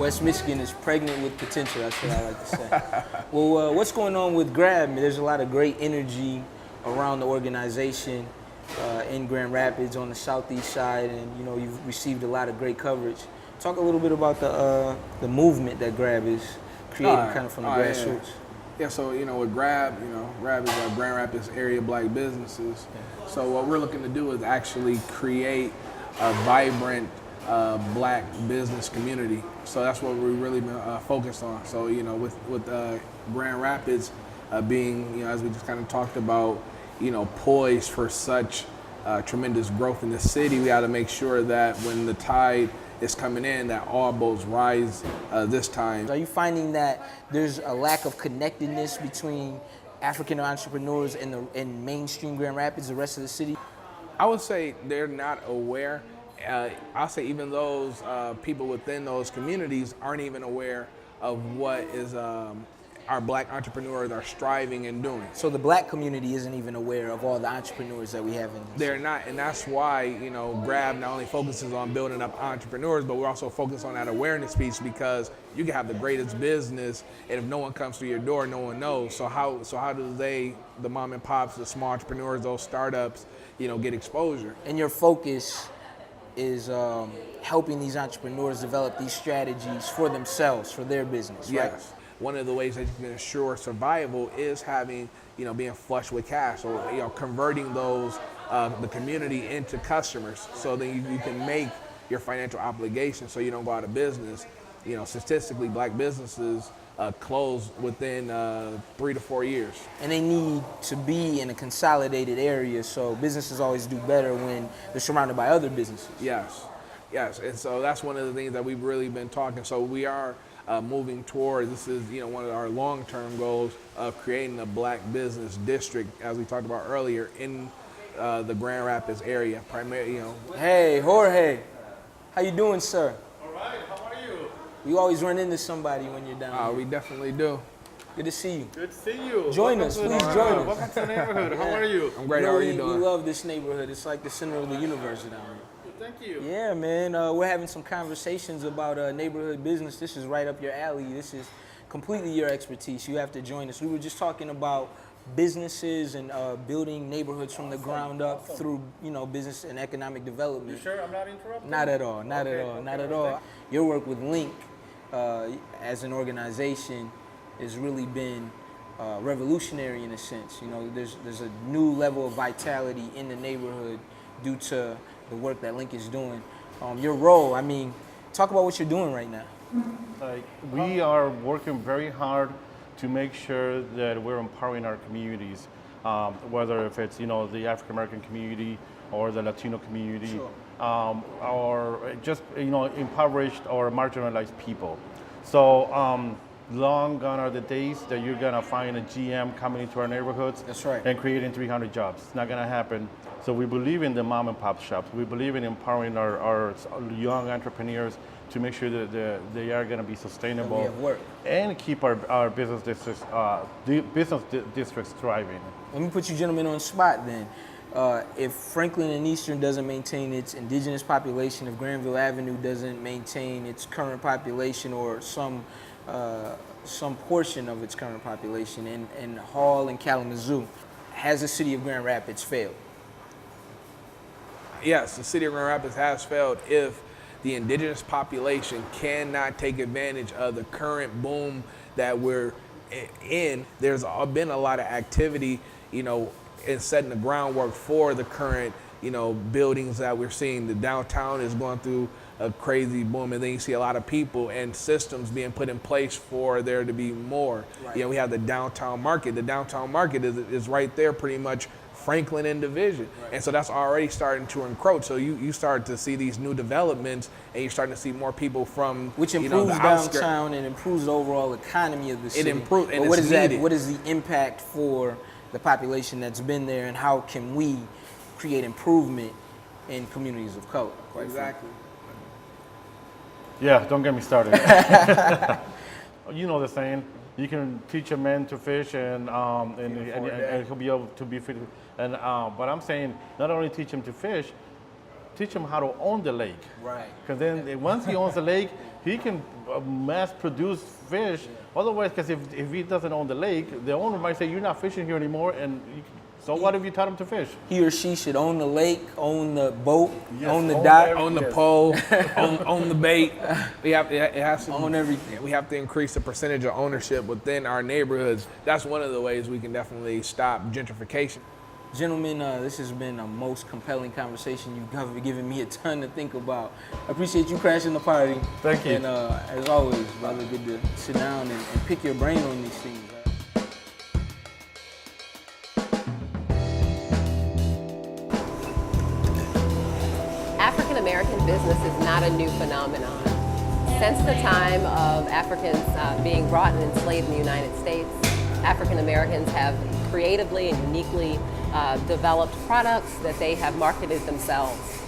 West Michigan is pregnant with potential, that's what I like to say. Well, what's going on with GRABB? There's a lot of great energy around the organization in Grand Rapids on the southeast side, and you know, you've received a lot of great coverage. Talk a little bit about the movement that GRABB is creating kind of from the grassroots. Yeah, so you know, with GRABB, GRABB is our Grand Rapids area Black businesses. Yeah. So what we're looking to do is actually create a vibrant Black business community. So that's what we've really been focused on. So you know, with Grand Rapids being, as we just kind of talked about, poised for such tremendous growth in the city, we got to make sure that when the tide is coming in, that all boats rise this time. Are you finding that there's a lack of connectedness between African entrepreneurs in mainstream Grand Rapids, the rest of the city? I would say they're not aware. I'll say even those people within those communities aren't even aware of what is our Black entrepreneurs are striving and doing. So the Black community isn't even aware of all the entrepreneurs that we have in this. They're not, and that's why, GRABB not only focuses on building up entrepreneurs, but we're also focused on that awareness piece, because you can have the greatest business, and if no one comes through your door, no one knows. So how do they, the mom and pops, the small entrepreneurs, those startups, get exposure? And your focus is helping these entrepreneurs develop these strategies for themselves, for their business, right? Yes. One of the ways that you can ensure survival is having, being flush with cash, or converting those the community into customers, so that you can make your financial obligations, so you don't go out of business. Statistically, Black businesses close within 3 to 4 years. And they need to be in a consolidated area, so businesses always do better when they're surrounded by other businesses. Yes, and so that's one of the things that we've really been talking. So we are moving towards, this is one of our long-term goals of creating a Black business district, as we talked about earlier, in the Grand Rapids area. Primarily, Hey, Jorge, how you doing, sir? All right, how are you? You always run into somebody when you're down here. We definitely do. Good to see you. Good to see you. Join us, please join us. Welcome to the neighborhood. How are you? I'm great. How are you doing? We love this neighborhood. It's like the center of the universe down here. Thank you. Yeah, man. We're having some conversations about neighborhood business. This is right up your alley. This is completely your expertise. You have to join us. We were just talking about businesses and building neighborhoods from the ground up through, business and economic development. You sure I'm not interrupting? Not at all. Not at all. Your work with LINC as an organization has really been revolutionary in a sense. There's a new level of vitality in the neighborhood due to the work that LINC is doing. Your role, talk about what you're doing right now. We are working very hard to make sure that we're empowering our communities, whether if it's the African American community or the Latino community, sure. Or just impoverished or marginalized people. So long gone are the days that you're gonna find a GM coming into our neighborhoods. That's right. And creating 300 jobs. It's not gonna happen. So we believe in the mom and pop shops. We believe in empowering our young entrepreneurs to make sure that they are going to be sustainable we have work. And keep our business districts thriving. Let me put you gentlemen on the spot then. If Franklin and Eastern doesn't maintain its indigenous population, if Granville Avenue doesn't maintain its current population or some portion of its current population, in Hall and Kalamazoo, has the city of Grand Rapids failed? Yes, the city of Grand Rapids has failed if the indigenous population cannot take advantage of the current boom that we're in. There's been a lot of activity, in setting the groundwork for the current, buildings that we're seeing. The downtown is going through a crazy boom, and then you see a lot of people and systems being put in place for there to be more. Right. We have the downtown market. The downtown market is right there pretty much Franklin and Division. Right. And so that's already starting to encroach. So you start to see these new developments, and you're starting to see more people from which improves the downtown and improves the overall economy of the city. It improves, and what it's is that? needed. What is the impact for the population that's been there, and how can we create improvement in communities of color? Exactly. Yeah, don't get me started. You know the saying, you can teach a man to fish and he'll be able to be fit. And but I'm saying, not only teach him to fish, teach him how to own the lake. Right. Because then once he owns the lake, he can mass produce fish. Otherwise, because if he doesn't own the lake, the owner might say, you're not fishing here anymore, and so what if you taught him to fish? He or she should own the lake, own the boat, Yes, own the own dock, everything. On the pole, on the bait. It has to own everything. We have to increase the percentage of ownership within our neighborhoods. That's one of the ways we can definitely stop gentrification. Gentlemen, this has been a most compelling conversation. You've given me a ton to think about. I appreciate you crashing the party. Thank you. And as always, brother, good to sit down and pick your brain on these things. African American business is not a new phenomenon. Since the time of Africans being brought and enslaved in the United States, African Americans have creatively and uniquely developed products that they have marketed themselves.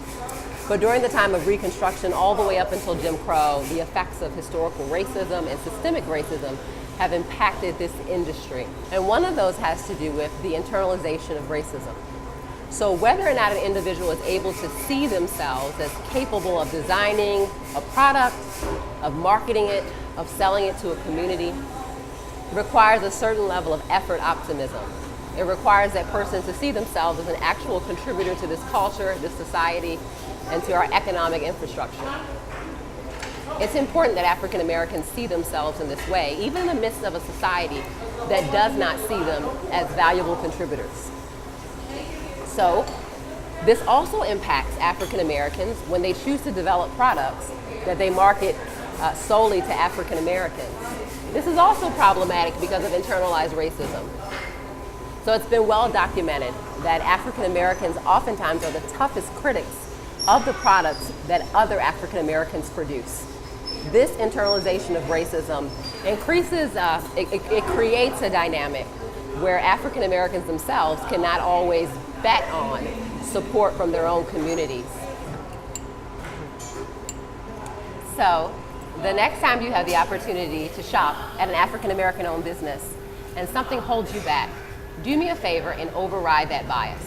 But during the time of Reconstruction, all the way up until Jim Crow, the effects of historical racism and systemic racism have impacted this industry. And one of those has to do with the internalization of racism. So whether or not an individual is able to see themselves as capable of designing a product, of marketing it, of selling it to a community, requires a certain level of effort optimism. It requires that person to see themselves as an actual contributor to this culture, this society, and to our economic infrastructure. It's important that African Americans see themselves in this way, even in the midst of a society that does not see them as valuable contributors. So, this also impacts African Americans when they choose to develop products that they market solely to African Americans. This is also problematic because of internalized racism. So it's been well documented that African Americans oftentimes are the toughest critics of the products that other African Americans produce. This internalization of racism increases, it creates a dynamic where African Americans themselves cannot always bet on support from their own communities. So, the next time you have the opportunity to shop at an African American owned business and something holds you back, do me a favor and override that bias.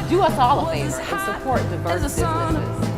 Do us all a favor and support diverse businesses.